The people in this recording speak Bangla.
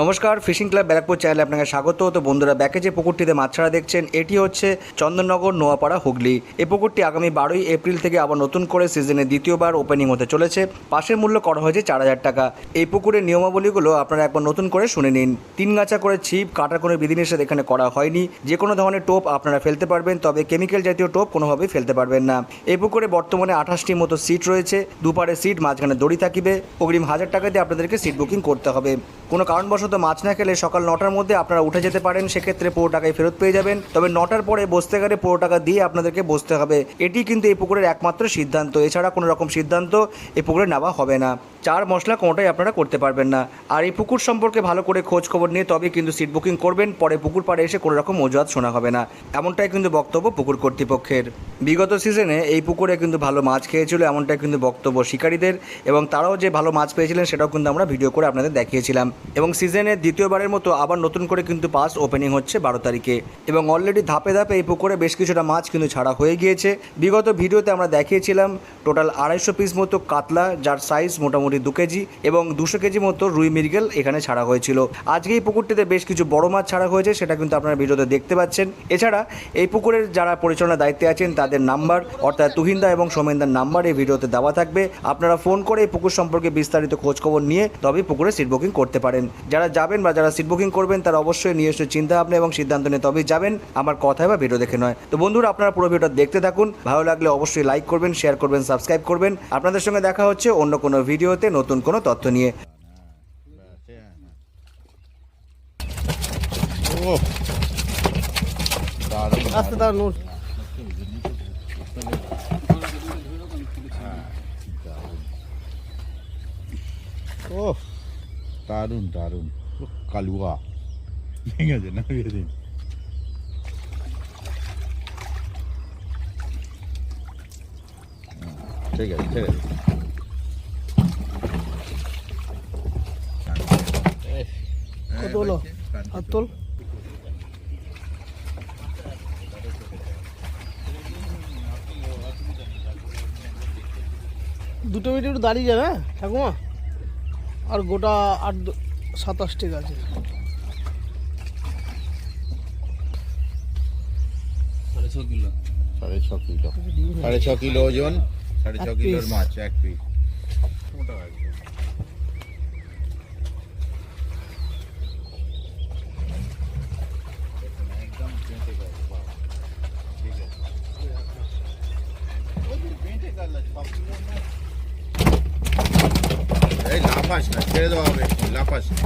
নমস্কার, ফিশিং ক্লাব ব্যারাকপুর চ্যানেলে আপনাকে স্বাগত। তো বন্ধুরা, ব্যাকে যে পুকুরটিতে মাছ ছাড়া দেখছেন এটি হচ্ছে চন্দননগর নোয়াপাড়া হুগলি। এই পুকুরটি আগামী 12ই এপ্রিল থেকে আবার নতুন করে সিজনে দ্বিতীয়বার ওপেনিং হতে চলেছে। পাশের মূল্য করা হয়েছে 4000 টাকা। এই পুকুরের নিয়মাবলীগুলো আপনারা একবার নতুন করে শুনে নিন। 3 গাছা করে ছিপ, কাটার কোনো বিধিনিষেধ এখানে করা হয়নি। যে কোনো ধরনের টোপ আপনারা ফেলতে পারবেন, তবে কেমিক্যাল জাতীয় টোপ কোনোভাবেই ফেলতে পারবেন না। এই পুকুরে বর্তমানে 28টির মতো সিট রয়েছে। দুপারে সিট, মাঝখানে দড়ি থাকিবে। অগ্রিম 1000 টাকা দিয়ে আপনাদেরকে সিট বুকিং করতে হবে। কোনো কারণবশত মাছ না খেলে সকাল 9টার মধ্যে আপনারা উঠে যেতে পারেন, সেক্ষেত্রে পুরো টাকাই ফেরত পেয়ে যাবেন। তবে 9টার পরে বসতে গেলে পুরো টাকা দিয়ে আপনাদেরকে বসতে হবে। এটি কিন্তু এই পুকুরের একমাত্র সিদ্ধান্ত, এছাড়া কোনো রকম সিদ্ধান্ত এই পুকুরে নেওয়া হবে না। চার মশলা কোনোটাই আপনারা করতে পারবেন না। আর এই পুকুর সম্পর্কে ভালো করে খোঁজ খবর নিয়ে তবে কিন্তু সিট বুকিং করবেন। পরে পুকুর পাড়ে এসে কোনো রকম অজুহাত শোনা হবে না, এমনটাই কিন্তু বক্তব্য পুকুর কর্তৃপক্ষের। বিগত সিজনে এই পুকুরে কিন্তু ভালো মাছ খেয়েছিল, এমনটাই কিন্তু বক্তব্য শিকারীদের, এবং তারাও যে ভালো মাছ পেয়েছিলেন সেটাও কিন্তু আমরা ভিডিও করে আপনাদের দেখিয়েছিলাম। এবং সিজনে দ্বিতীয়বারের মতো আবার নতুন করে কিন্তু পাস ওপেনিং হচ্ছে 12 তারিখে, এবং অলরেডি ধাপে ধাপে এই পুকুরে বেশ কিছুটা মাছ কিন্তু ছাড়া হয়ে গিয়েছে। বিগত ভিডিওতে আমরা দেখিয়েছিলাম টোটাল 250 পিস মতো কাতলা, যার সাইজ মোটামুটি 2 কেজি, এবং 200 কেজি মতো রুই মৃগেল এখানে ছাড়া হয়েছিল। আজকে এই পুকুরটিতে বেশ কিছু বড় মাছ ছাড়া হয়েছে, সেটা কিন্তু আপনারা ভিডিওতে দেখতে পাচ্ছেন। এছাড়া এই পুকুরের যারা পরিচালনার দায়িত্বে আছেন তাদের নাম্বার, অর্থাৎ তুহিনদা এবং সোমেনদার নাম্বার এই ভিডিওতে দেওয়া থাকবে। আপনারা ফোন করে এই পুকুর সম্পর্কে বিস্তারিত খোঁজখবর নিয়ে তবে পুকুরে সিট বুকিং করতে পারেন। যারা যাবেন বা যারা সিট বুকিং করবেন তারা অবশ্যই নিজস্ব চিন্তা ভাবনা এবং সিদ্ধান্ত নিয়ে তবেই যাবেন, আমার কথায় বা ভিডিও দেখে নয়। তো বন্ধুরা, আপনারা পুরো ভিডিওটা দেখতে থাকুন। ভালো লাগলে অবশ্যই লাইক করবেন, শেয়ার করবেন, সাবস্ক্রাইব করবেন। আপনাদের সঙ্গে দেখা হচ্ছে অন্য কোনো ভিডিওতে নতুন কোনো তথ্য নিয়ে। দারুন দারুন কালুয়া ঠিক আছে না? ঠিক আছে ঠিক আছে। কত হলো? হাত তোল। দুটো মিনিট একটু দাঁড়িয়ে যাবে, হ্যাঁ ঠাকুমা? আর গোটা 8-27 ঠিক আছে। 6.5 কিলো 6.5 কিলো ওজন, 6.5 কিলোর মাছ এক পিস। মোটা একদম ঠিক আছে। এই লাফাস না, ছেড়ে দেওয়া হবে, লাফাস না।